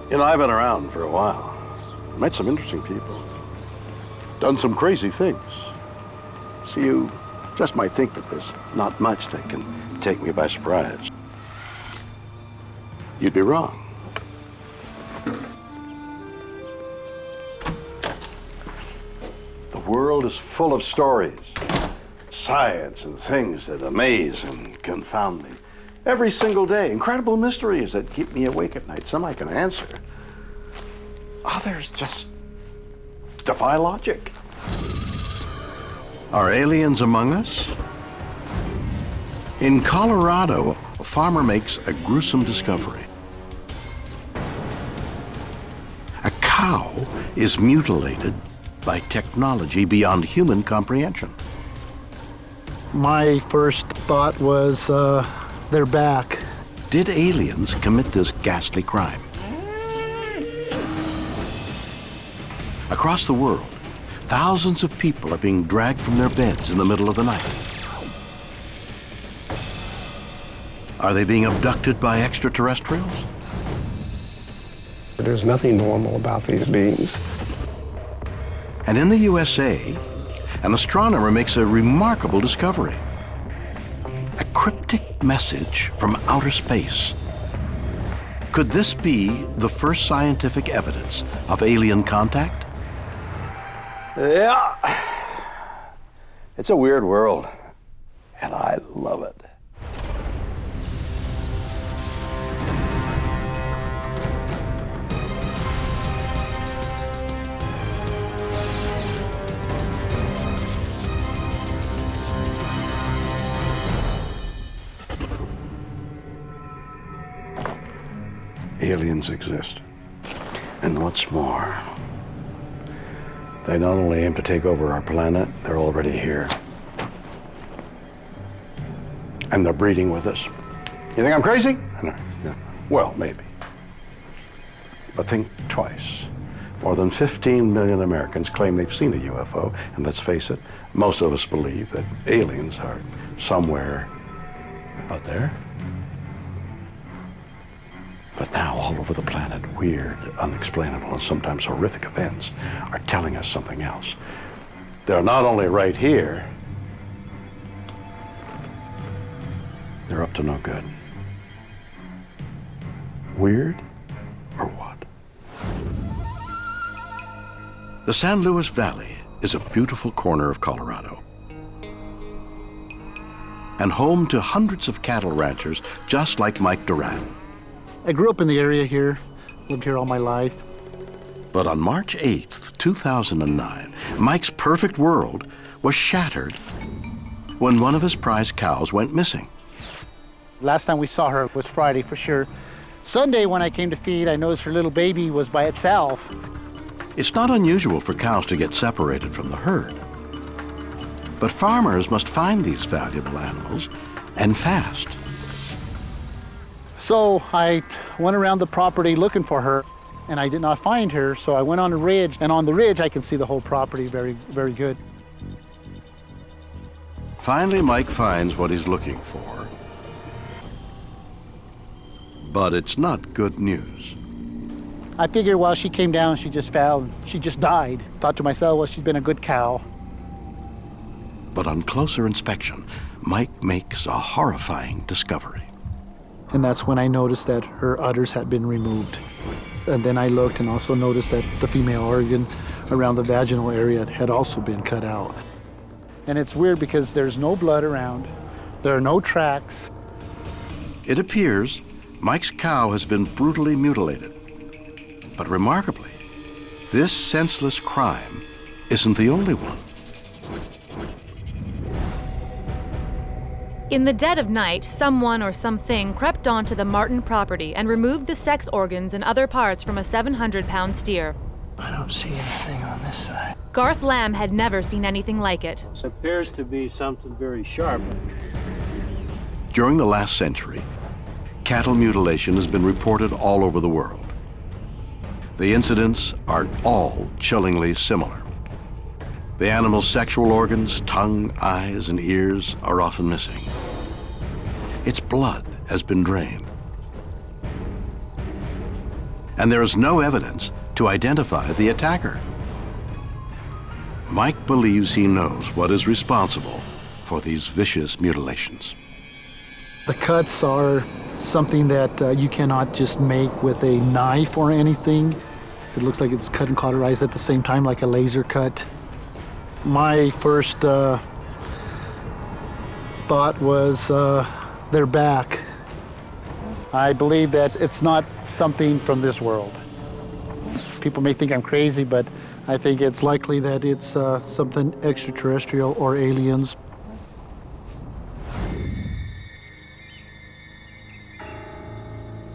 You know, I've been around for a while. Met some interesting people. Done some crazy things. So you just might think that there's not much that can take me by surprise. You'd be wrong. The world is full of stories, science and things that amaze and confound me. Every single day, incredible mysteries that keep me awake at night. Some I can answer. Others just defy logic. Are aliens among us? In Colorado, a farmer makes a gruesome discovery. A cow is mutilated by technology beyond human comprehension. My first thought was, they're back. Did aliens commit this ghastly crime? Across the world, thousands of people are being dragged from their beds in the middle of the night. Are they being abducted by extraterrestrials? There's nothing normal about these beings. And in the USA, an astronomer makes a remarkable discovery. A cryptic message from outer space. Could this be the first scientific evidence of alien contact? Yeah. It's a weird world, and I love it. Aliens exist. And what's more, they not only aim to take over our planet, they're already here. And they're breeding with us. You think I'm crazy? No. Well, maybe. But think twice. More than 15 million Americans claim they've seen a UFO, and let's face it, most of us believe that aliens are somewhere out there. But now, all over the planet, weird, unexplainable, and sometimes horrific events are telling us something else. They're not only right here, they're up to no good. Weird, or what? The San Luis Valley is a beautiful corner of Colorado, and home to hundreds of cattle ranchers just like Mike Duran. I grew up in the area here, lived here all my life. But on March 8th, 2009, Mike's perfect world was shattered when one of his prized cows went missing. Last time we saw her was Friday for sure. Sunday when I came to feed, I noticed her little baby was by itself. It's not unusual for cows to get separated from the herd. But farmers must find these valuable animals, and fast. So I went around the property looking for her, and I did not find her, so I went on a ridge, and on the ridge I can see the whole property very, very good. Finally, Mike finds what he's looking for. But it's not good news. I figured while she came down, she just fell, and she just died. Thought to myself, well, she's been a good cow. But on closer inspection, Mike makes a horrifying discovery. And that's when I noticed that her udders had been removed. And then I looked and also noticed that the female organ around the vaginal area had also been cut out. And it's weird because there's no blood around, there are no tracks. It appears Mike's cow has been brutally mutilated. But remarkably, this senseless crime isn't the only one. In the dead of night, someone or something crept onto the Martin property and removed the sex organs and other parts from a 700-pound steer. I don't see anything on this side. Garth Lamb had never seen anything like it. It appears to be something very sharp. During the last century, cattle mutilation has been reported all over the world. The incidents are all chillingly similar. The animal's sexual organs, tongue, eyes, and ears are often missing. Its blood has been drained. and there is no evidence to identify the attacker. Mike believes he knows what is responsible for these vicious mutilations. The cuts are something that you cannot just make with a knife or anything. It looks like it's cut and cauterized at the same time, like a laser cut. My first thought was they're back. I believe that it's not something from this world. People may think I'm crazy, but I think it's likely that it's something extraterrestrial or aliens.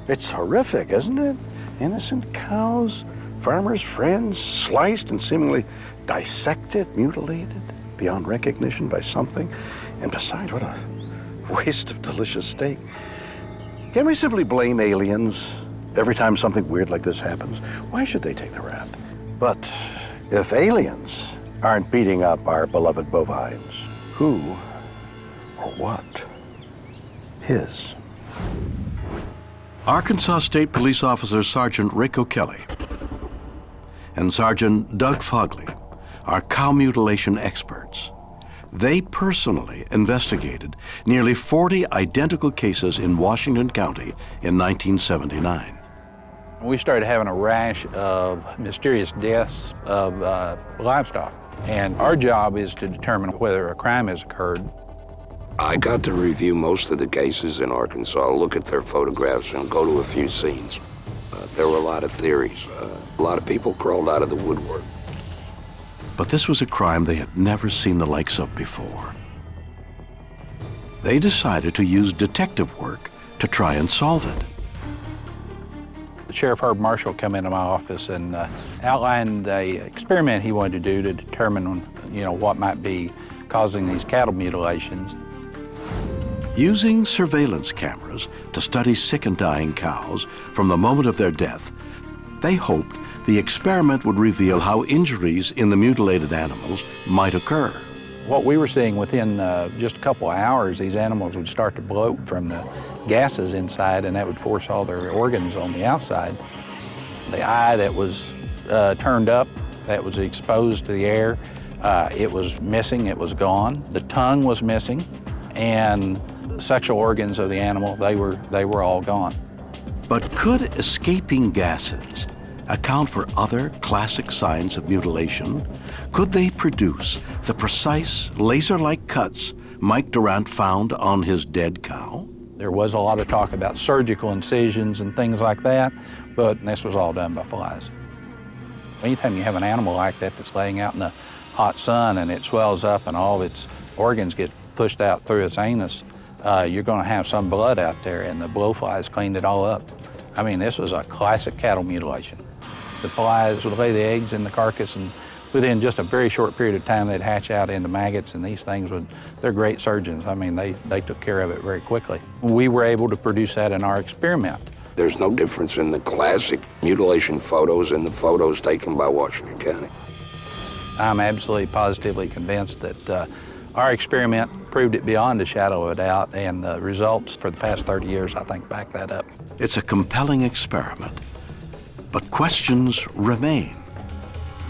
It's horrific, isn't it? Innocent cows, farmers' friends, sliced and seemingly dissected, mutilated beyond recognition by something. And besides, what a waste of delicious steak. Can we simply blame aliens every time something weird like this happens? Why should they take the rap? But if aliens aren't beating up our beloved bovines, who or what is? Arkansas State Police Officer Sergeant Rick O'Kelly and Sergeant Doug Fogley are cow mutilation experts. They personally investigated nearly 40 identical cases in Washington County in 1979. We started having a rash of mysterious deaths of livestock, and our job is to determine whether a crime has occurred. I got to review most of the cases in Arkansas, look at their photographs, and go to a few scenes. There were a lot of theories. A lot of people crawled out of the woodwork. But this was a crime they had never seen the likes of before. They decided to use detective work to try and solve it. The Sheriff Herb Marshall came into my office and outlined an experiment he wanted to do to determine, what might be causing these cattle mutilations. Using surveillance cameras to study sick and dying cows from the moment of their death, they hoped the experiment would reveal how injuries in the mutilated animals might occur. What we were seeing within just a couple of hours, these animals would start to bloat from the gases inside, and that would force all their organs on the outside. The eye that was turned up, that was exposed to the air, it was missing, it was gone. The tongue was missing, and the sexual organs of the animal, they were all gone. But could escaping gases account for other classic signs of mutilation? Could they produce the precise laser-like cuts Mike Durant found on his dead cow? There was a lot of talk about surgical incisions and things like that, but this was all done by flies. Anytime you have an animal like that that's laying out in the hot sun and it swells up and all of its organs get pushed out through its anus, you're going to have some blood out there, and the blowflies cleaned it all up. I mean, this was a classic cattle mutilation. The flies would lay the eggs in the carcass, and within just a very short period of time, they'd hatch out into maggots, and these things they're great surgeons. I mean, they took care of it very quickly. We were able to produce that in our experiment. There's no difference in the classic mutilation photos and the photos taken by Washington County. I'm absolutely positively convinced that our experiment proved it beyond a shadow of a doubt, and the results for the past 30 years, I think, back that up. It's a compelling experiment, but questions remain.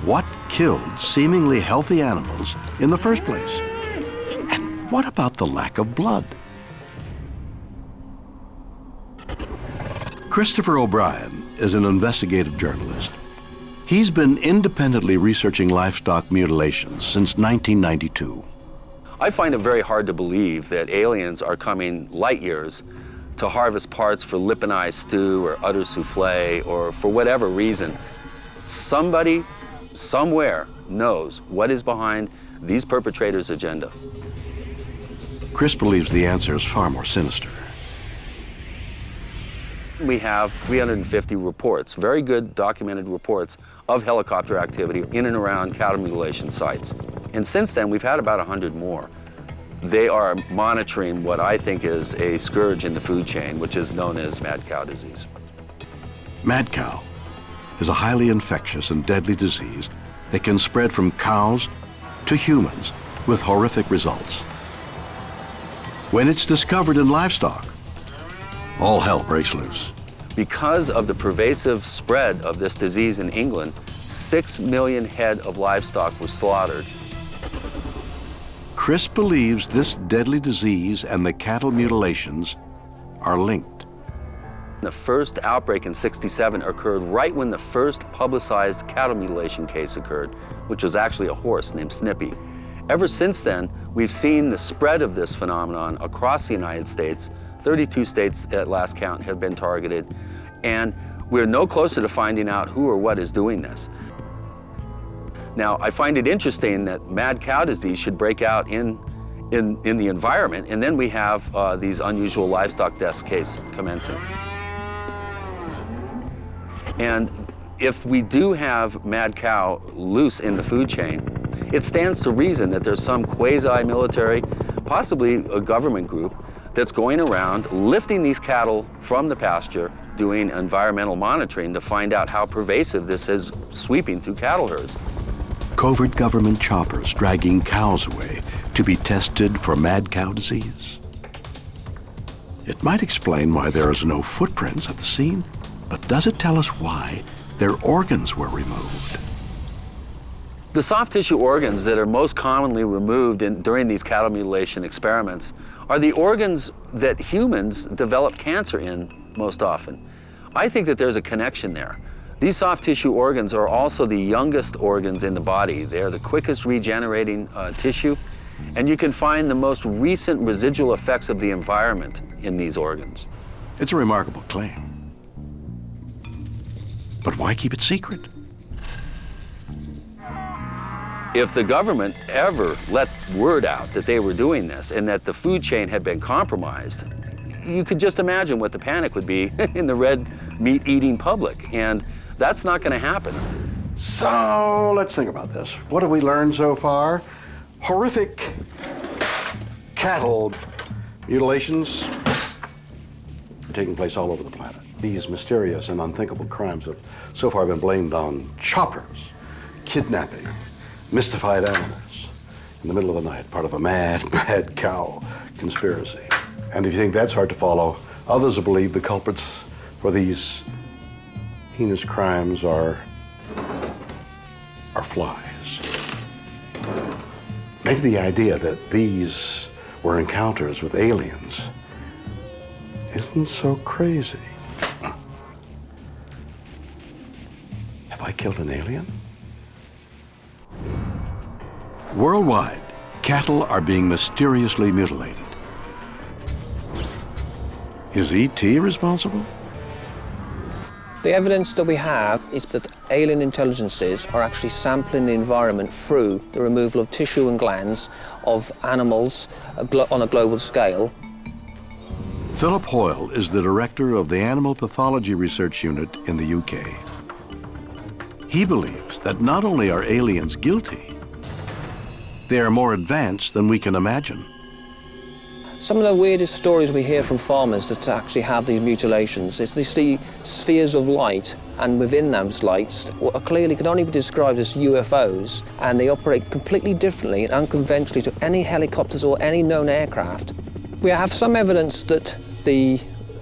What killed seemingly healthy animals in the first place? And what about the lack of blood? Christopher O'Brien is an investigative journalist. He's been independently researching livestock mutilations since 1992. I find it very hard to believe that aliens are coming light years to harvest parts for lipinized stew or udder souffle, or for whatever reason. Somebody, somewhere, knows what is behind these perpetrators' agenda. Chris believes the answer is far more sinister. We have 350 reports, very good documented reports of helicopter activity in and around cattle mutilation sites. And since then, we've had about 100 more. They are monitoring what I think is a scourge in the food chain, which is known as mad cow disease. Mad cow is a highly infectious and deadly disease that can spread from cows to humans with horrific results. When it's discovered in livestock, all hell breaks loose. Because of the pervasive spread of this disease in England, 6 million head of livestock were slaughtered. Chris believes this deadly disease and the cattle mutilations are linked. The first outbreak in '67 occurred right when the first publicized cattle mutilation case occurred, which was actually a horse named Snippy. Ever since then, we've seen the spread of this phenomenon across the United States. 32 states at last count have been targeted, and we're no closer to finding out who or what is doing this. Now, I find it interesting that mad cow disease should break out in the environment, and then we have these unusual livestock deaths case commencing. And if we do have mad cow loose in the food chain, it stands to reason that there's some quasi-military, possibly a government group, that's going around lifting these cattle from the pasture, doing environmental monitoring to find out how pervasive this is sweeping through cattle herds. Covert government choppers dragging cows away to be tested for mad cow disease. It might explain why there is no footprints at the scene, but does it tell us why their organs were removed? The soft tissue organs that are most commonly removed during these cattle mutilation experiments are the organs that humans develop cancer in most often. I think that there's a connection there. These soft tissue organs are also the youngest organs in the body. They're the quickest regenerating tissue, and you can find the most recent residual effects of the environment in these organs. It's a remarkable claim. But why keep it secret? If the government ever let word out that they were doing this and that the food chain had been compromised, you could just imagine what the panic would be in the red meat-eating public, and that's not going to happen. So let's think about this. What have we learned so far? Horrific cattle mutilations are taking place all over the planet. These mysterious and unthinkable crimes have so far been blamed on choppers, kidnapping, mystified animals in the middle of the night, part of a mad cow conspiracy. And if you think that's hard to follow, others will believe the culprits for these heinous crimes are flies. Maybe the idea that these were encounters with aliens isn't so crazy. Have I killed an alien? Worldwide, cattle are being mysteriously mutilated. Is E.T. responsible? The evidence that we have is that alien intelligences are actually sampling the environment through the removal of tissue and glands of animals on a global scale. Philip Hoyle is the director of the Animal Pathology Research Unit in the UK. He believes that not only are aliens guilty, they are more advanced than we can imagine. Some of the weirdest stories we hear from farmers that actually have these mutilations is they see spheres of light, and within those lights what clearly can only be described as UFOs, and they operate completely differently and unconventionally to any helicopters or any known aircraft. We have some evidence that the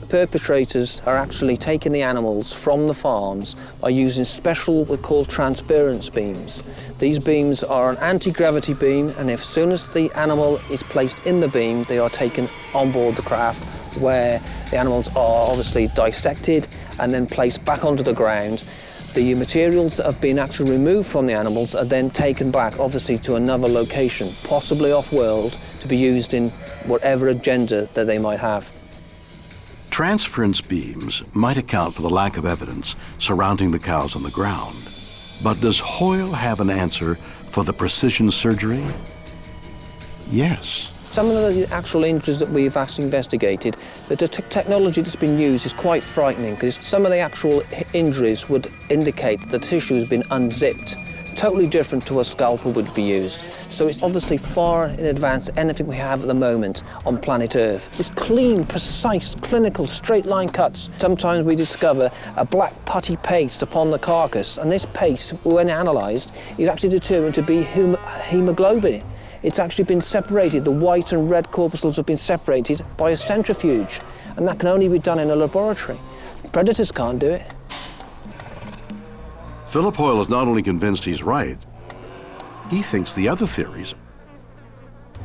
perpetrators are actually taking the animals from the farms by using special, what we call transference beams. These beams are an anti-gravity beam, and as soon as the animal is placed in the beam, they are taken on board the craft, where the animals are obviously dissected and then placed back onto the ground. The materials that have been actually removed from the animals are then taken back, obviously, to another location, possibly off-world, to be used in whatever agenda that they might have. Transference beams might account for the lack of evidence surrounding the cows on the ground. But does Hoyle have an answer for the precision surgery? Yes. Some of the actual injuries that we've actually investigated, the technology that's been used is quite frightening, because some of the actual injuries would indicate that the tissue has been unzipped, totally different to a scalpel would be used. So it's obviously far in advance to anything we have at the moment on planet Earth. It's clean, precise, clinical, straight line cuts. Sometimes we discover a black putty paste upon the carcass, and this paste, when analysed, is actually determined to be hemoglobin. It's actually been separated, the white and red corpuscles have been separated by a centrifuge, and that can only be done in a laboratory. Predators can't do it. Philip Hoyle is not only convinced he's right, he thinks the other theories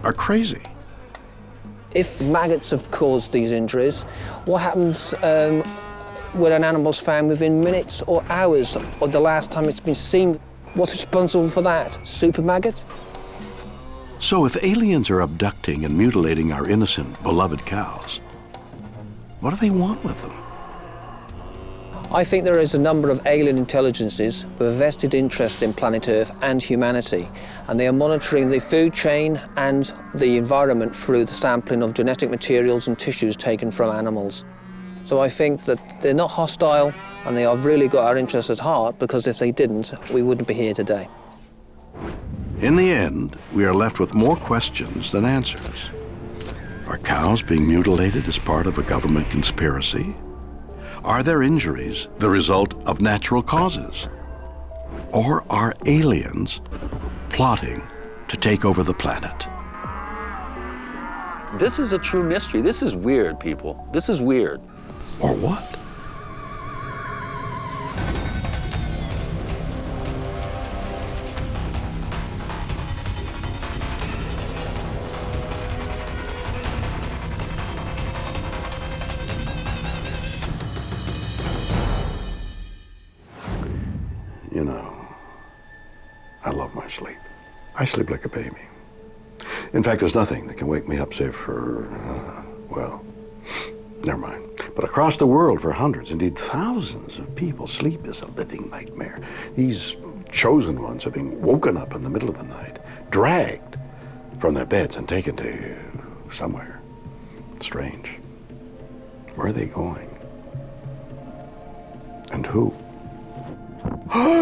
are crazy. If maggots have caused these injuries, what happens when an animal's found within minutes or hours of the last time it's been seen? What's responsible for that? Super maggot? So if aliens are abducting and mutilating our innocent, beloved cows, what do they want with them? I think there is a number of alien intelligences with a vested interest in planet Earth and humanity, and they are monitoring the food chain and the environment through the sampling of genetic materials and tissues taken from animals. So I think that they're not hostile, and they have really got our interests at heart, because if they didn't, we wouldn't be here today. In the end, we are left with more questions than answers. Are cows being mutilated as part of a government conspiracy? Are their injuries the result of natural causes? Or are aliens plotting to take over the planet? This is a true mystery. This is weird, people. This is weird. Or what? You know, I love my sleep. I sleep like a baby. In fact, there's nothing that can wake me up save for, well, never mind. But across the world, for hundreds, indeed thousands of people, sleep is a living nightmare. These chosen ones are being woken up in the middle of the night, dragged from their beds and taken to somewhere strange. Where are they going? And who? Oh!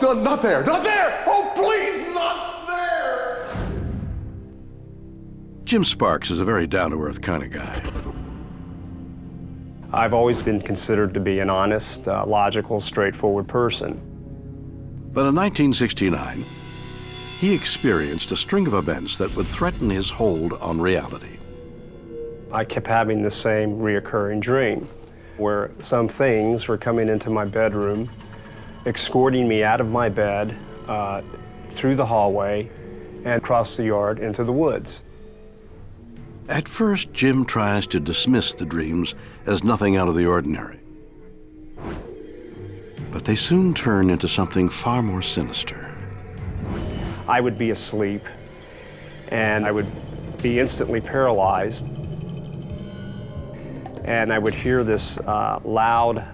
No, not there, not there! Oh, please, not there! Jim Sparks is a very down-to-earth kind of guy. I've always been considered to be an honest, logical, straightforward person. But in 1969, he experienced a string of events that would threaten his hold on reality. I kept having the same reoccurring dream, where some things were coming into my bedroom, escorting me out of my bed, through the hallway, and across the yard into the woods. At first, Jim tries to dismiss the dreams as nothing out of the ordinary. But they soon turn into something far more sinister. I would be asleep, and I would be instantly paralyzed, and I would hear this loud,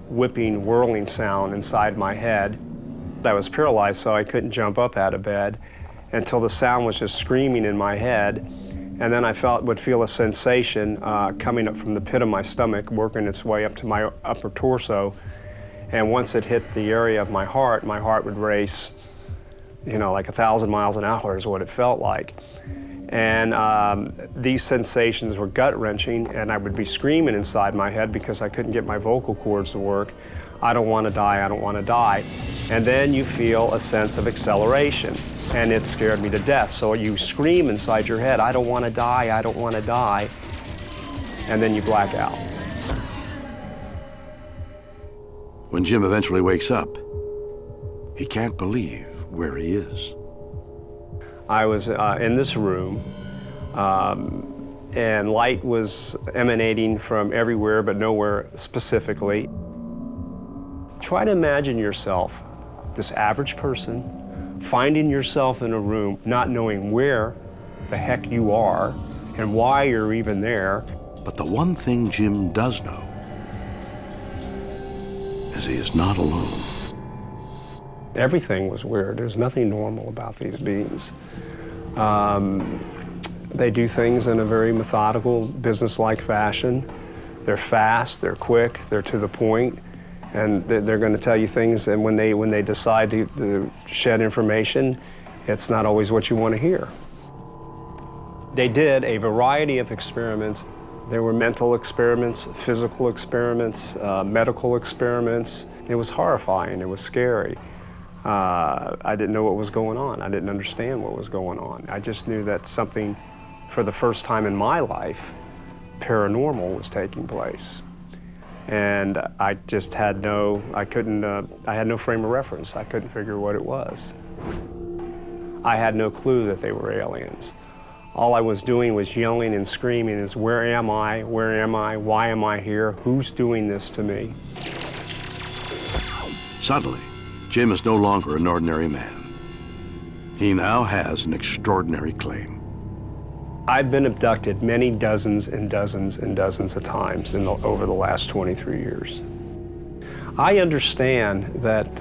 whipping, whirling sound inside my head. I was paralyzed, so I couldn't jump up out of bed until the sound was just screaming in my head. And then I would feel a sensation coming up from the pit of my stomach, working its way up to my upper torso. And once it hit the area of my heart would race, you know, like 1,000 miles an hour is what it felt like. And these sensations were gut-wrenching, and I would be screaming inside my head because I couldn't get my vocal cords to work. I don't want to die, I don't want to die. And then you feel a sense of acceleration, and it scared me to death. So you scream inside your head, I don't want to die, I don't want to die, and then you black out. When Jim eventually wakes up, he can't believe where he is. I was in this room, and light was emanating from everywhere, but nowhere specifically. Try to imagine yourself, this average person, finding yourself in a room, not knowing where the heck you are and why you're even there. But the one thing Jim does know is he is not alone. Everything was weird. There's nothing normal about these beings. They do things in a very methodical, business-like fashion. They're fast, they're quick, they're to the point, and they're going to tell you things, and when they decide to shed information, it's not always what you want to hear. They did a variety of experiments. There were mental experiments, physical experiments, medical experiments. It was horrifying, it was scary. I didn't know what was going on. I didn't understand what was going on. I just knew that something, for the first time in my life, paranormal was taking place. And I just had no, I had no frame of reference. I couldn't figure what it was. I had no clue that they were aliens. All I was doing was yelling and screaming is, where am I? Where am I? Why am I here? Who's doing this to me? Suddenly, Jim is no longer an ordinary man. He now has an extraordinary claim. I've been abducted many dozens and dozens and dozens of times over the last 23 years. I understand that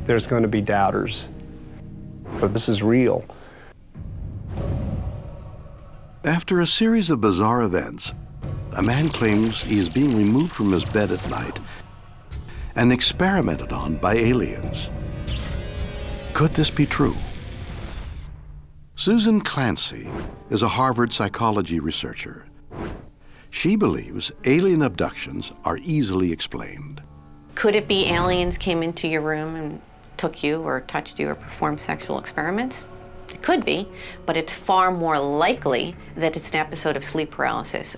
there's going to be doubters, but this is real. After a series of bizarre events, a man claims he is being removed from his bed at night and experimented on by aliens. Could this be true? Susan Clancy is a Harvard psychology researcher. She believes alien abductions are easily explained. Could it be aliens came into your room and took you or touched you or performed sexual experiments? It could be, but it's far more likely that it's an episode of sleep paralysis.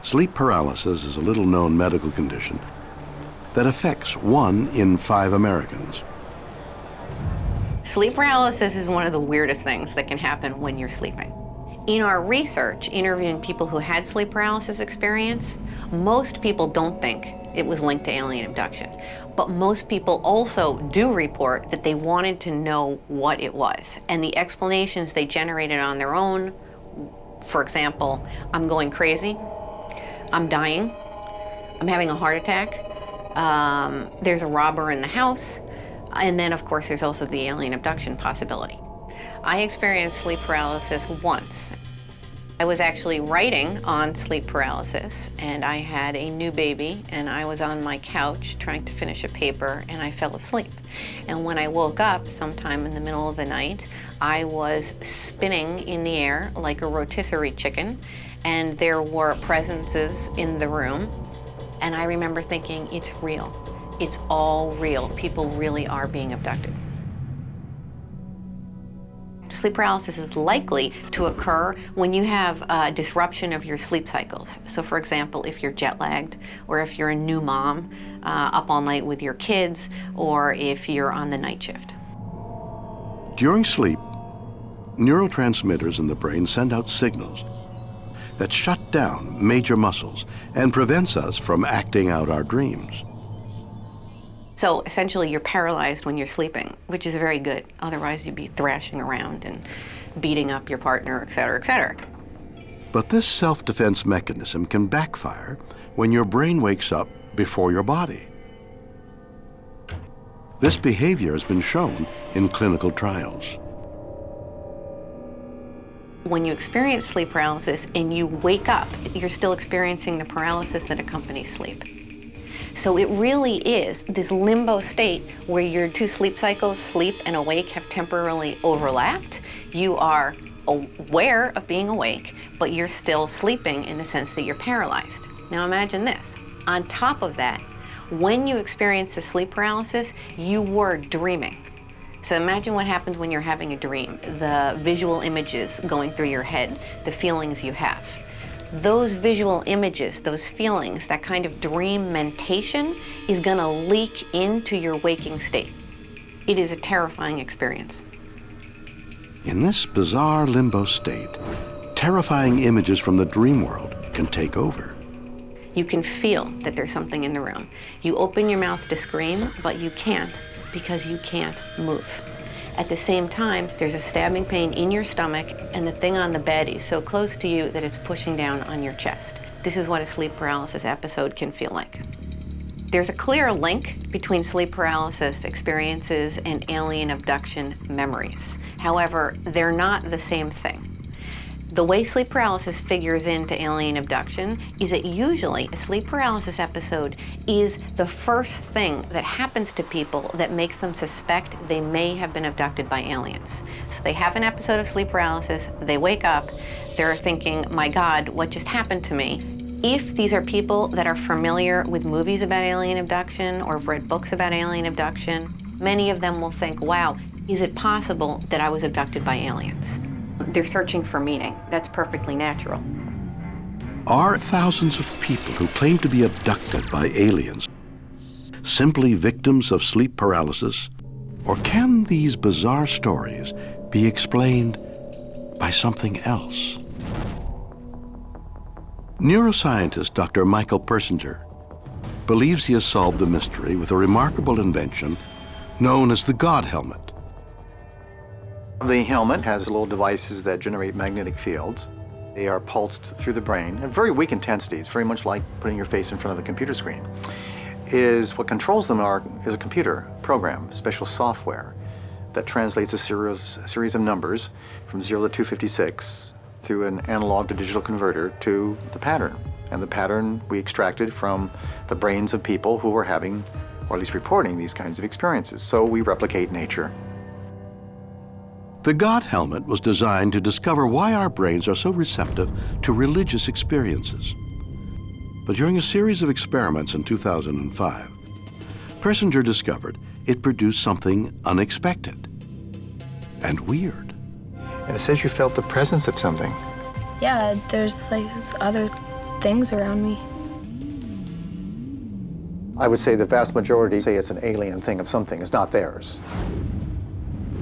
Sleep paralysis is a little-known medical condition that affects 1 in 5 Americans. Sleep paralysis is one of the weirdest things that can happen when you're sleeping. In our research, interviewing people who had sleep paralysis experience, most people don't think it was linked to alien abduction. But most people also do report that they wanted to know what it was. And the explanations they generated on their own, for example, I'm going crazy, I'm dying, I'm having a heart attack, there's a robber in the house, and then of course there's also the alien abduction possibility. I experienced sleep paralysis once. I was actually writing on sleep paralysis, and I had a new baby, and I was on my couch trying to finish a paper, and I fell asleep. And when I woke up sometime in the middle of the night, I was spinning in the air like a rotisserie chicken, and there were presences in the room. And I remember thinking, it's real. It's all real. People really are being abducted. Sleep paralysis is likely to occur when you have a disruption of your sleep cycles. So for example, if you're jet lagged, or if you're a new mom up all night with your kids, or if you're on the night shift. During sleep, neurotransmitters in the brain send out signals that shut down major muscles and prevents us from acting out our dreams. So essentially you're paralyzed when you're sleeping, which is very good. Otherwise you'd be thrashing around and beating up your partner, et cetera, et cetera. But this self-defense mechanism can backfire when your brain wakes up before your body. This behavior has been shown in clinical trials. When you experience sleep paralysis and you wake up, you're still experiencing the paralysis that accompanies sleep. So it really is this limbo state where your two sleep cycles, sleep and awake, have temporarily overlapped. You are aware of being awake, but you're still sleeping in the sense that you're paralyzed. Now imagine this. On top of that, when you experience the sleep paralysis, you were dreaming. So imagine what happens when you're having a dream, the visual images going through your head, the feelings you have. Those visual images, those feelings, that kind of dream mentation is going to leak into your waking state. It is a terrifying experience. In this bizarre limbo state, terrifying images from the dream world can take over. You can feel that there's something in the room. You open your mouth to scream, but you can't because you can't move. At the same time, there's a stabbing pain in your stomach, and the thing on the bed is so close to you that it's pushing down on your chest. This is what a sleep paralysis episode can feel like. There's a clear link between sleep paralysis experiences and alien abduction memories. However, they're not the same thing. The way sleep paralysis figures into alien abduction is that usually a sleep paralysis episode is the first thing that happens to people that makes them suspect they may have been abducted by aliens. So they have an episode of sleep paralysis, they wake up, they're thinking, my God, what just happened to me? If these are people that are familiar with movies about alien abduction or have read books about alien abduction, many of them will think, wow, is it possible that I was abducted by aliens? They're searching for meaning. That's perfectly natural. Are thousands of people who claim to be abducted by aliens simply victims of sleep paralysis? Or can these bizarre stories be explained by something else? Neuroscientist Dr. Michael Persinger believes he has solved the mystery with a remarkable invention known as the God helmet. The helmet has little devices that generate magnetic fields. They are pulsed through the brain at very weak intensities, very much like putting your face in front of a computer screen. What controls them is a computer program, special software that translates a series of numbers from 0 to 256 through an analog to digital converter to the pattern. And the pattern we extracted from the brains of people who were having, or at least reporting, these kinds of experiences. So we replicate nature. The God helmet was designed to discover why our brains are so receptive to religious experiences. But during a series of experiments in 2005, Persinger discovered it produced something unexpected and weird. And it says you felt the presence of something. Yeah, there's like other things around me. I would say the vast majority say it's an alien thing of something. It's not theirs.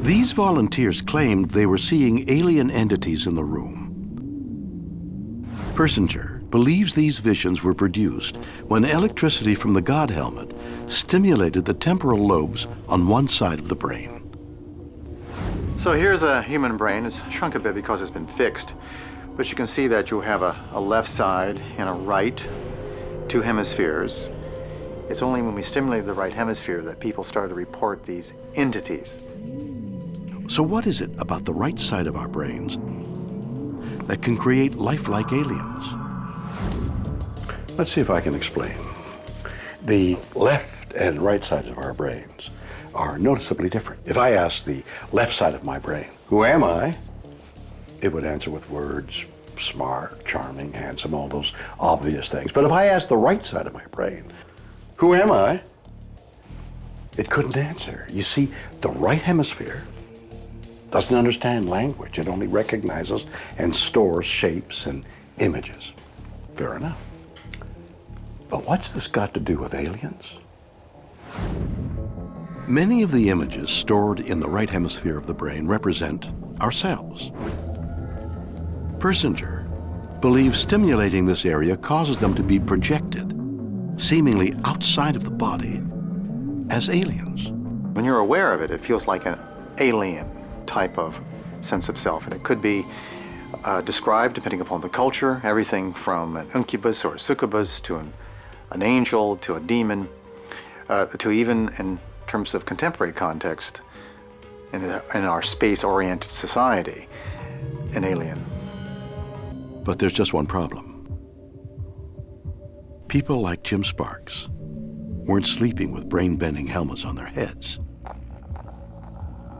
These volunteers claimed they were seeing alien entities in the room. Persinger believes these visions were produced when electricity from the God helmet stimulated the temporal lobes on one side of the brain. So here's a human brain. It's shrunk a bit because it's been fixed. But you can see that you have a left side and a right, two hemispheres. It's only when we stimulated the right hemisphere that people started to report these entities. So what is it about the right side of our brains that can create lifelike aliens? Let's see if I can explain. The left and right sides of our brains are noticeably different. If I asked the left side of my brain, "Who am I?" it would answer with words, smart, charming, handsome, all those obvious things. But if I asked the right side of my brain, "Who am I?" it couldn't answer. You see, the right hemisphere doesn't understand language. It only recognizes and stores shapes and images. Fair enough. But what's this got to do with aliens? Many of the images stored in the right hemisphere of the brain represent ourselves. Persinger believes stimulating this area causes them to be projected, seemingly outside of the body, as aliens. When you're aware of it, it feels like an alien type of sense of self. And it could be described depending upon the culture, everything from an incubus or a succubus to an angel to a demon, to even in terms of contemporary context, in our space-oriented society, an alien. But there's just one problem. People like Jim Sparks weren't sleeping with brain-bending helmets on their heads.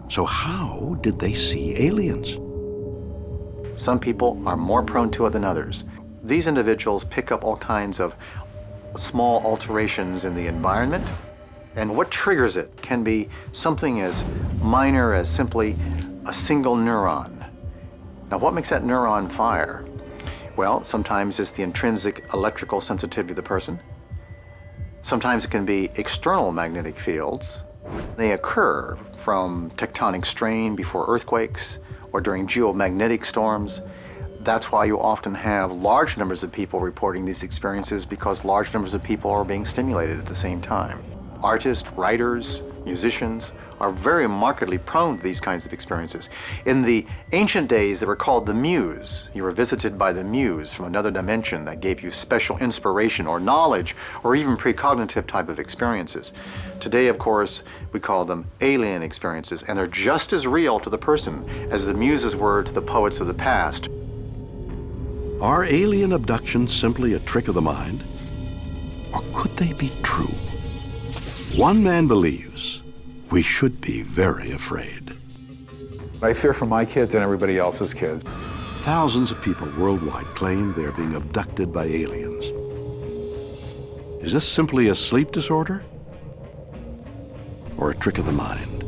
So how did they see aliens? Some people are more prone to it than others. These individuals pick up all kinds of small alterations in the environment, and what triggers it can be something as minor as simply a single neuron. Now, what makes that neuron fire? Well, sometimes it's the intrinsic electrical sensitivity of the person. Sometimes it can be external magnetic fields. They occur from tectonic strain before earthquakes or during geomagnetic storms. That's why you often have large numbers of people reporting these experiences, because large numbers of people are being stimulated at the same time. Artists, writers, musicians are very markedly prone to these kinds of experiences. In the ancient days, they were called the muse. You were visited by the muse from another dimension that gave you special inspiration or knowledge or even precognitive type of experiences. Today, of course, we call them alien experiences, and they're just as real to the person as the muses were to the poets of the past. Are alien abductions simply a trick of the mind? Or could they be true? One man believes we should be very afraid. I fear for my kids and everybody else's kids. Thousands of people worldwide claim they are being abducted by aliens. Is this simply a sleep disorder? Or a trick of the mind?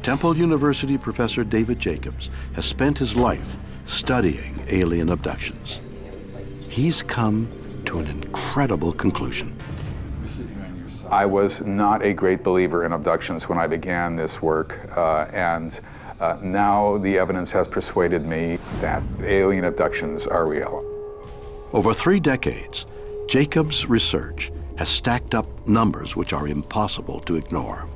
Temple University professor David Jacobs has spent his life studying alien abductions. He's come to an incredible conclusion. I was not a great believer in abductions when I began this work, and now the evidence has persuaded me that alien abductions are real. Over 3 decades, Jacobs' research has stacked up numbers which are impossible to ignore.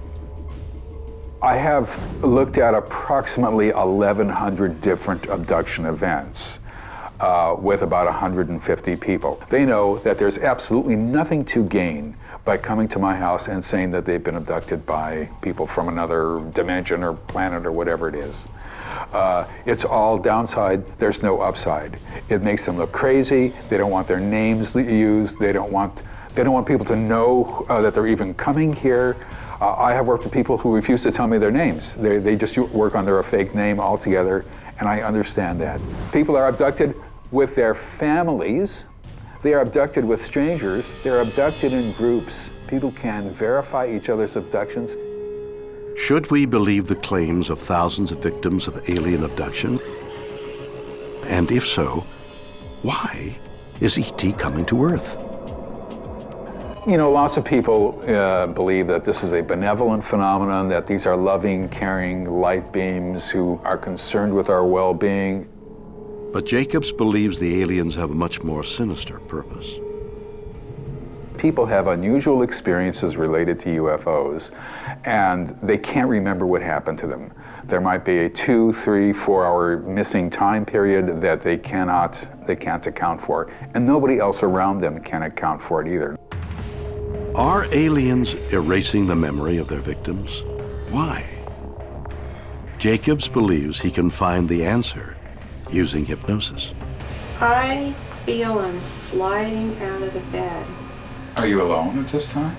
I have looked at approximately 1,100 different abduction events with about 150 people. They know that there's absolutely nothing to gain by coming to my house and saying that they've been abducted by people from another dimension or planet or whatever it is. It's all downside, there's no upside. It makes them look crazy, they don't want their names used, they don't want people to know that they're even coming here. I have worked with people who refuse to tell me their names. They just work under a fake name altogether, and I understand that. People are abducted with their families. They are abducted with strangers. They're abducted in groups. People can verify each other's abductions. Should we believe the claims of thousands of victims of alien abduction? And if so, why is ET coming to Earth? You know, lots of people believe that this is a benevolent phenomenon, that these are loving, caring light beings who are concerned with our well-being. But Jacobs believes the aliens have a much more sinister purpose. People have unusual experiences related to UFOs, and they can't remember what happened to them. There might be a 2, 3, 4 hour missing time period that they can't account for, and nobody else around them can account for it either. Are aliens erasing the memory of their victims? Why? Jacobs believes he can find the answer using hypnosis. I feel I'm sliding out of the bed. Are you alone at this time?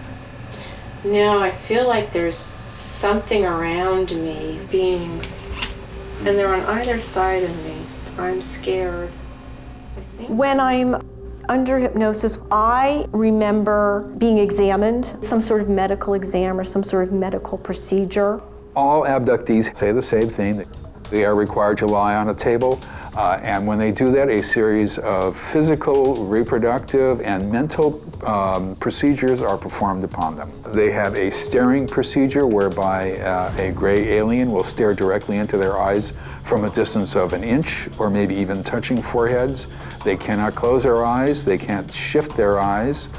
No, I feel like there's something around me, beings, and they're on either side of me. I'm scared. When I'm under hypnosis, I remember being examined, some sort of medical exam or some sort of medical procedure. All abductees say the same thing. They are required to lie on a table, and when they do that, a series of physical, reproductive, and mental procedures are performed upon them. They have a staring procedure whereby a gray alien will stare directly into their eyes from a distance of 1 inch or maybe even touching foreheads. They cannot close their eyes, they can't shift their eyes,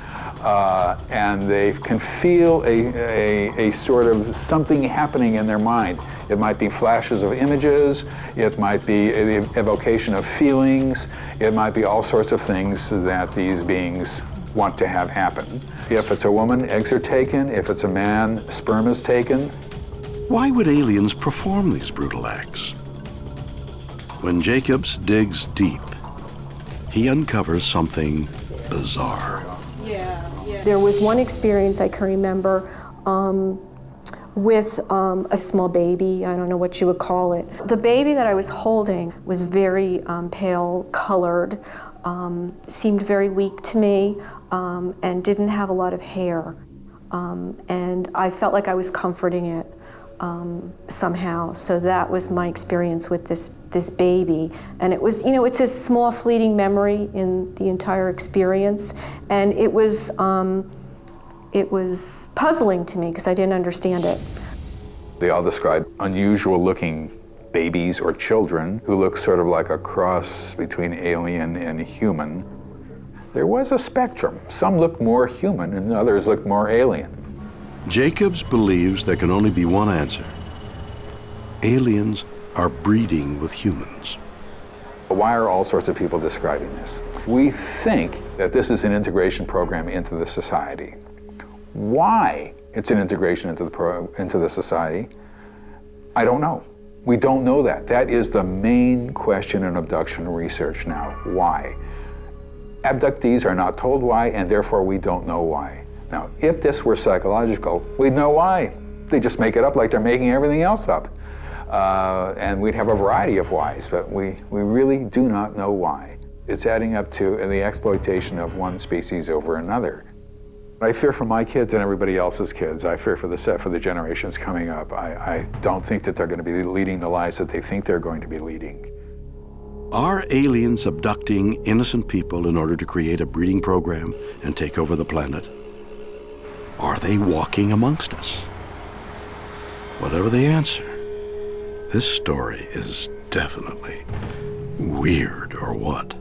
and they can feel a sort of something happening in their mind. It might be flashes of images, it might be the evocation of feelings, it might be all sorts of things that these beings want to have happen. If it's a woman, eggs are taken. If it's a man, sperm is taken. Why would aliens perform these brutal acts? When Jacobs digs deep, he uncovers something bizarre. There was one experience I can remember with a small baby. I don't know what you would call it. The baby that I was holding was very pale colored, seemed very weak to me, and didn't have a lot of hair. And I felt like I was comforting it somehow. So that was my experience with this baby. And it was, you know, it's a small fleeting memory in the entire experience. And it was puzzling to me because I didn't understand it. They all describe unusual looking babies or children who look sort of like a cross between alien and human. There was a spectrum. Some looked more human and others looked more alien. Jacobs believes there can only be one answer. Aliens are breeding with humans. Why are all sorts of people describing this? We think that this is an integration program into the society. Why it's an integration into the society, I don't know. We don't know that. That is the main question in abduction research now. Why? Abductees are not told why, and therefore we don't know why. Now, if this were psychological, we'd know why. They just make it up like they're making everything else up. And we'd have a variety of whys, but we really do not know why. It's adding up to the exploitation of one species over another. I fear for my kids and everybody else's kids. I fear for the generations coming up. I don't think that they're going to be leading the lives that they think they're going to be leading. Are aliens abducting innocent people in order to create a breeding program and take over the planet? Are they walking amongst us? Whatever the answer, this story is definitely weird, or what?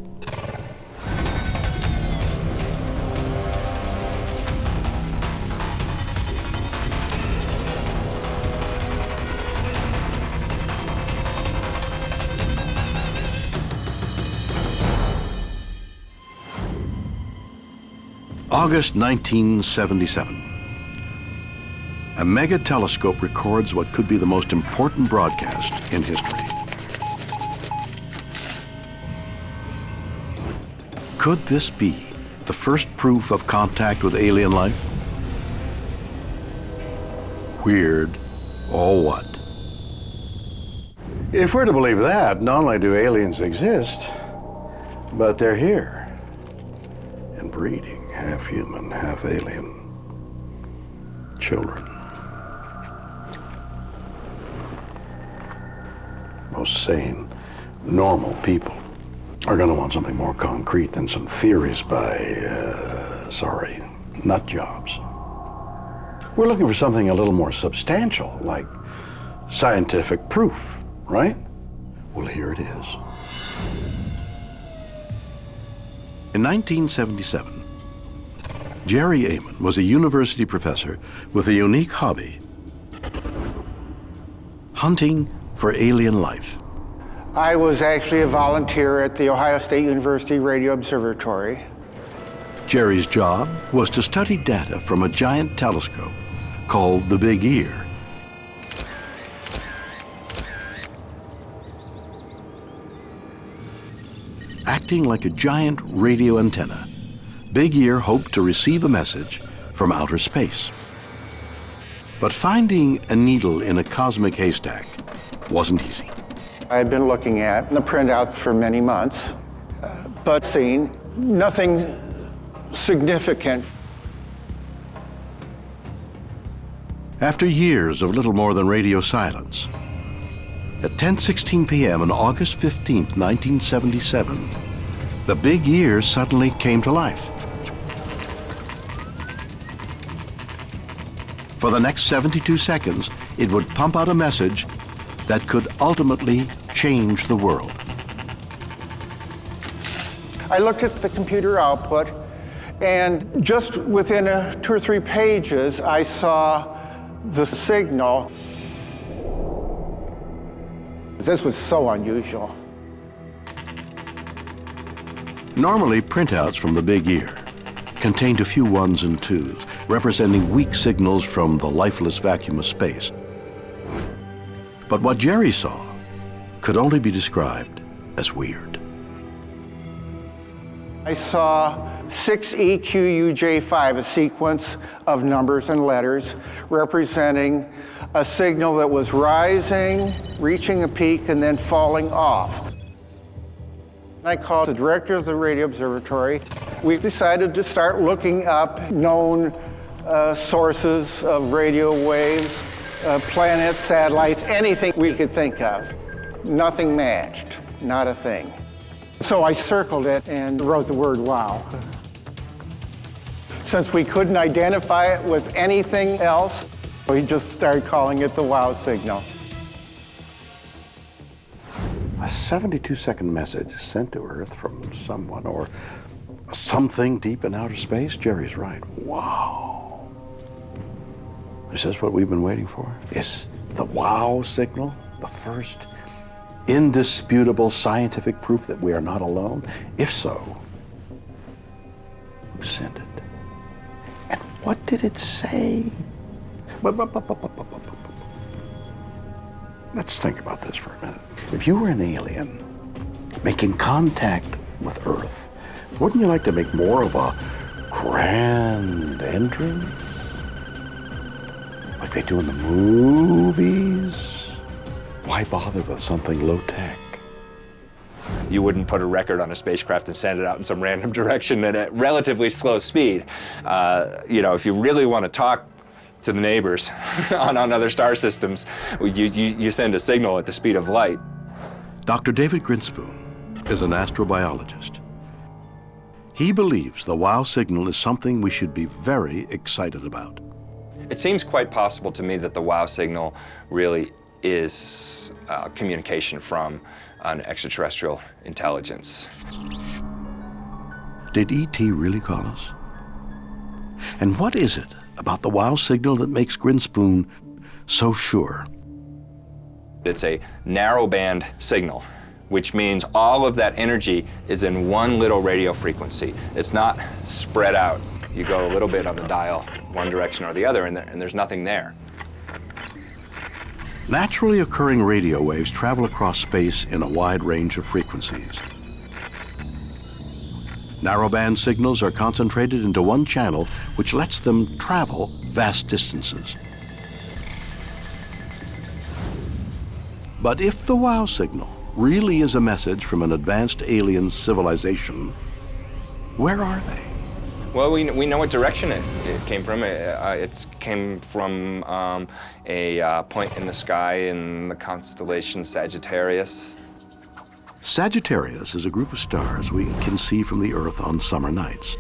August 1977. A mega telescope records what could be the most important broadcast in history. Could this be the first proof of contact with alien life? Weird, or what? If we're to believe that, not only do aliens exist, but they're here and breeding. Half human, half alien children. Most sane, normal people are going to want something more concrete than some theories by, nut jobs. We're looking for something a little more substantial, like scientific proof, right? Well, here it is. In 1977, Jerry Amon was a university professor with a unique hobby: hunting for alien life. I was actually a volunteer at the Ohio State University Radio Observatory. Jerry's job was to study data from a giant telescope called the Big Ear. Acting like a giant radio antenna, Big Ear hoped to receive a message from outer space. But finding a needle in a cosmic haystack wasn't easy. I had been looking at the printouts for many months, but seeing nothing significant. After years of little more than radio silence, at 10:16 p.m. on August 15th, 1977, the Big Ear suddenly came to life. For the next 72 seconds, it would pump out a message that could ultimately change the world. I looked at the computer output, and just within 2 or 3 pages, I saw the signal. This was so unusual. Normally, printouts from the Big Ear contained a few ones and twos, representing weak signals from the lifeless vacuum of space. But what Jerry saw could only be described as weird. I saw 6EQUJ5, a sequence of numbers and letters representing a signal that was rising, reaching a peak, and then falling off. I called the director of the radio observatory. We decided to start looking up known sources of radio waves, planets, satellites, anything we could think of. Nothing matched, not a thing. So I circled it and wrote the word wow. Since we couldn't identify it with anything else, we just started calling it the wow signal. A 72-second message sent to Earth from someone or something deep in outer space? Jerry's right. Wow. Is this what we've been waiting for? Is the wow signal the first indisputable scientific proof that we are not alone? If so, who sent it? And what did it say? Let's think about this for a minute. If you were an alien making contact with Earth, wouldn't you like to make more of a grand entrance? Like they do in the movies? Why bother with something low-tech? You wouldn't put a record on a spacecraft and send it out in some random direction at a relatively slow speed. You know, if you really want to talk to the neighbors on other star systems, you send a signal at the speed of light. Dr. David Grinspoon is an astrobiologist. He believes the wow signal is something we should be very excited about. It seems quite possible to me that the wow signal really is communication from an extraterrestrial intelligence. Did E.T. really call us? And what is it about the wow signal that makes Grinspoon so sure? It's a narrowband signal, which means all of that energy is in one little radio frequency. It's not spread out. You go a little bit on the dial, one direction or the other, and there's nothing there. Naturally occurring radio waves travel across space in a wide range of frequencies. Narrowband signals are concentrated into one channel, which lets them travel vast distances. But if the wow signal really is a message from an advanced alien civilization, where are they? Well, we know what direction it came from. It came from a point in the sky in the constellation Sagittarius. Sagittarius is a group of stars we can see from the Earth on summer nights.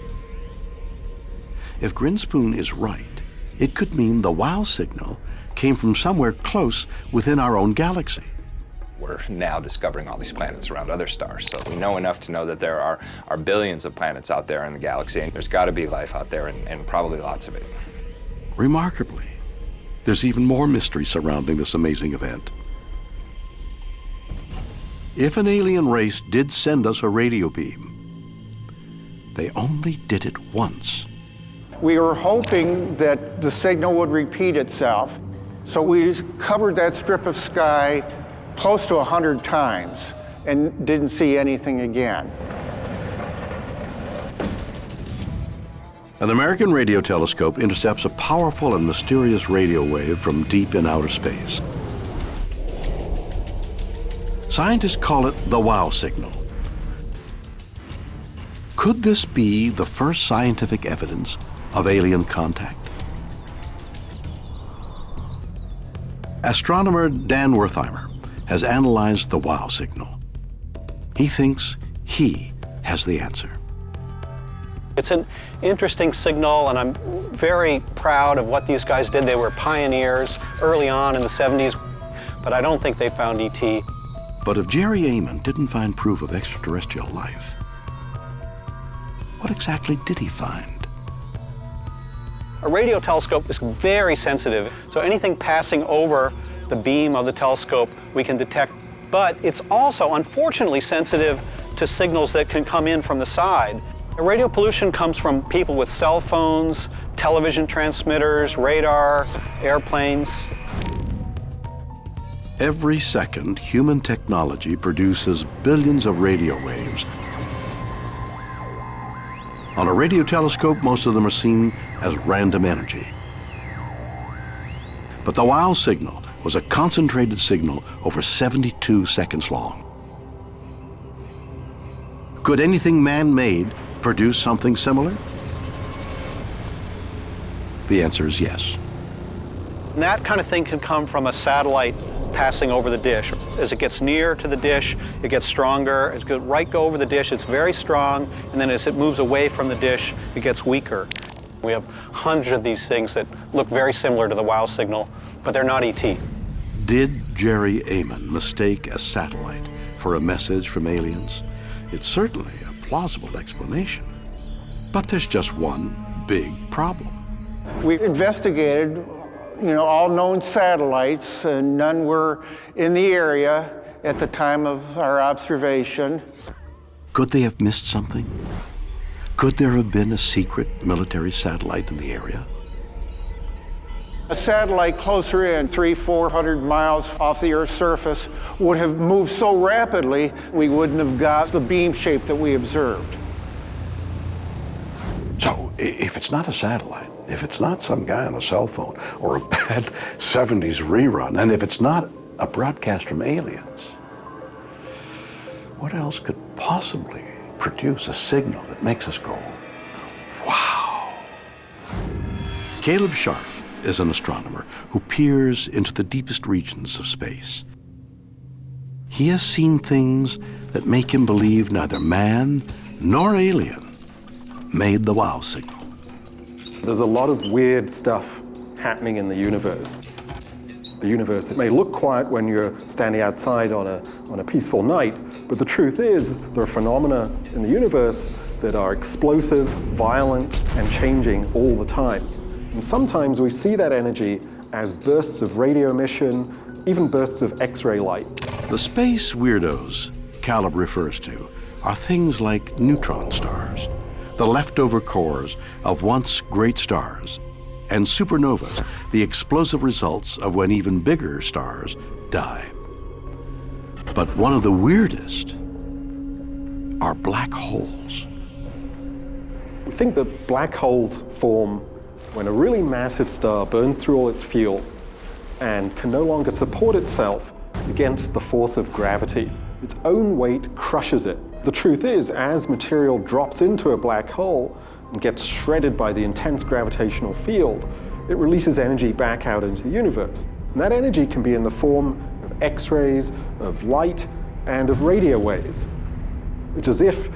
If Grinspoon is right, it could mean the wow signal came from somewhere close within our own galaxy. We're now discovering all these planets around other stars, so we know enough to know that there are billions of planets out there in the galaxy, and there's got to be life out there, and probably lots of it. Remarkably, there's even more mystery surrounding this amazing event. If an alien race did send us a radio beam, they only did it once. We were hoping that the signal would repeat itself, so we covered that strip of sky close to 100 times and didn't see anything again. An American radio telescope intercepts a powerful and mysterious radio wave from deep in outer space. Scientists call it the wow signal. Could this be the first scientific evidence of alien contact? Astronomer Dan Wertheimer has analyzed the wow signal. He thinks he has the answer. It's an interesting signal, and I'm very proud of what these guys did. They were pioneers early on in the 70s, but I don't think they found ET. But if Jerry Amon didn't find proof of extraterrestrial life, what exactly did he find? A radio telescope is very sensitive, so anything passing over the beam of the telescope we can detect, but it's also unfortunately sensitive to signals that can come in from the side. The radio pollution comes from people with cell phones, television transmitters, radar, airplanes. Every second, human technology produces billions of radio waves. On a radio telescope, most of them are seen as random energy. But the wow signal was a concentrated signal over 72 seconds long. Could anything man-made produce something similar? The answer is yes. And that kind of thing can come from a satellite passing over the dish. As it gets near to the dish, it gets stronger. As it goes right over the dish, it's very strong, and then as it moves away from the dish, it gets weaker. We have hundreds of these things that look very similar to the wow signal, but they're not ET. Did Jerry Amon mistake a satellite for a message from aliens? It's certainly a plausible explanation. But there's just one big problem. We investigated, all known satellites, and none were in the area at the time of our observation. Could they have missed something? Could there have been a secret military satellite in the area? A satellite closer in, 300-400 miles off the Earth's surface, would have moved so rapidly we wouldn't have got the beam shape that we observed. So, if it's not a satellite, if it's not some guy on a cell phone or a bad 70s rerun, and if it's not a broadcast from aliens, what else could possibly produce a signal that makes us go, wow? Caleb Scharf is an astronomer who peers into the deepest regions of space. He has seen things that make him believe neither man nor alien made the wow signal. There's a lot of weird stuff happening in the universe. The universe, it may look quiet when you're standing outside on a peaceful night, but the truth is there are phenomena in the universe that are explosive, violent, and changing all the time. And sometimes we see that energy as bursts of radio emission, even bursts of X-ray light. The space weirdos Caleb refers to are things like neutron stars, the leftover cores of once great stars, and supernovas, the explosive results of when even bigger stars die. But one of the weirdest are black holes. We think that black holes form when a really massive star burns through all its fuel and can no longer support itself against the force of gravity. Its own weight crushes it. The truth is, as material drops into a black hole and gets shredded by the intense gravitational field, it releases energy back out into the universe. And that energy can be in the form of X-rays, of light, and of radio waves. It's as if,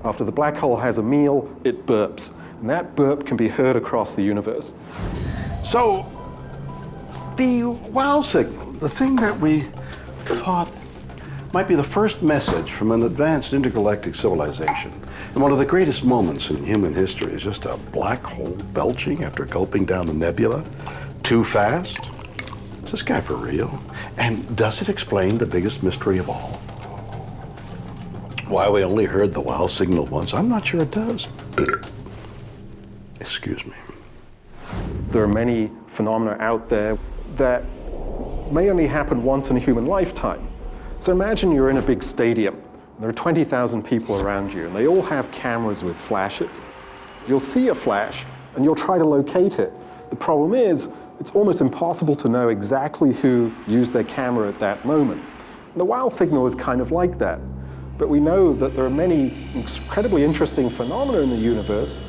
after the black hole has a meal, it burps. And that burp can be heard across the universe. So, the wow signal, the thing that we thought might be the first message from an advanced intergalactic civilization, and one of the greatest moments in human history, is just a black hole belching after gulping down a nebula too fast. Is this guy for real? And does it explain the biggest mystery of all? Why we only heard the wow signal once, I'm not sure it does. Excuse me. There are many phenomena out there that may only happen once in a human lifetime. So imagine you're in a big stadium, and there are 20,000 people around you, and they all have cameras with flashes. You'll see a flash, and you'll try to locate it. The problem is, it's almost impossible to know exactly who used their camera at that moment. And the wow signal is kind of like that. But we know that there are many incredibly interesting phenomena in the universe,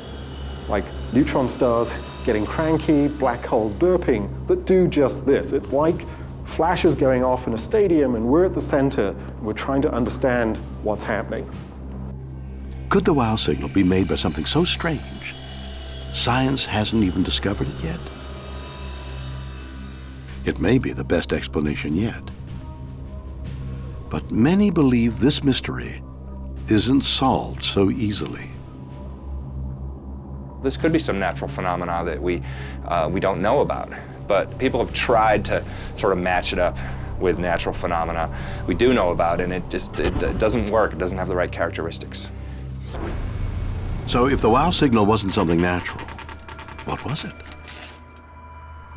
like neutron stars getting cranky, black holes burping, that do just this. It's like flashes going off in a stadium, and we're at the center, and we're trying to understand what's happening. Could the wow signal be made by something so strange, science hasn't even discovered it yet? It may be the best explanation yet. But many believe this mystery isn't solved so easily. This could be some natural phenomena that we don't know about, but people have tried to sort of match it up with natural phenomena we do know about, and it doesn't work. It doesn't have the right characteristics. So if the wow signal wasn't something natural, what was it?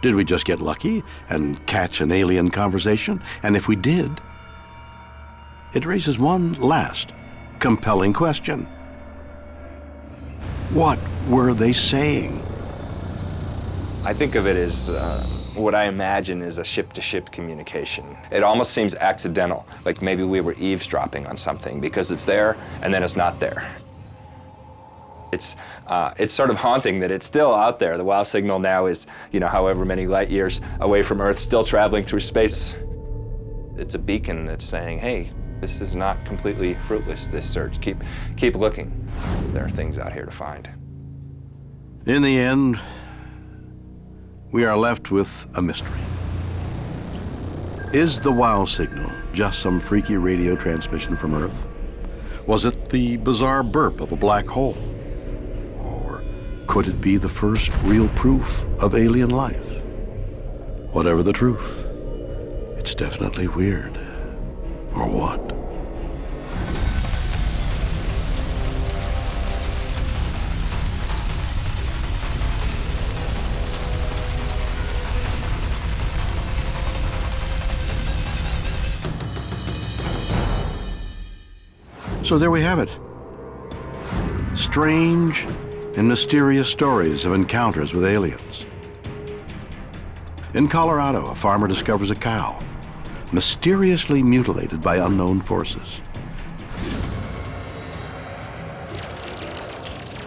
Did we just get lucky and catch an alien conversation? And if we did, it raises one last compelling question. What were they saying? I think of it as what I imagine is a ship-to-ship communication. It almost seems accidental, like maybe we were eavesdropping on something because it's there and then it's not there. It's sort of haunting that it's still out there. The wow signal now is, however many light years away from Earth, still traveling through space. It's a beacon that's saying, hey, this is not completely fruitless, this search. Keep looking. There are things out here to find. In the end, we are left with a mystery. Is the wow signal just some freaky radio transmission from Earth? Was it the bizarre burp of a black hole? Or could it be the first real proof of alien life? Whatever the truth, it's definitely weird. Or what? So there we have it. Strange and mysterious stories of encounters with aliens. In Colorado, a farmer discovers a cow mysteriously mutilated by unknown forces.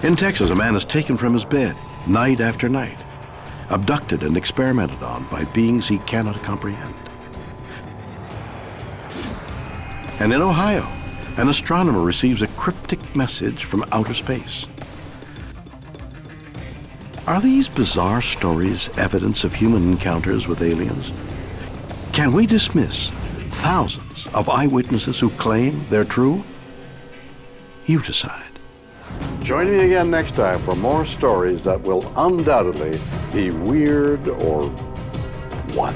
In Texas, a man is taken from his bed night after night, abducted and experimented on by beings he cannot comprehend. And in Ohio, an astronomer receives a cryptic message from outer space. Are these bizarre stories evidence of human encounters with aliens? Can we dismiss thousands of eyewitnesses who claim they're true? You decide. Join me again next time for more stories that will undoubtedly be weird or what?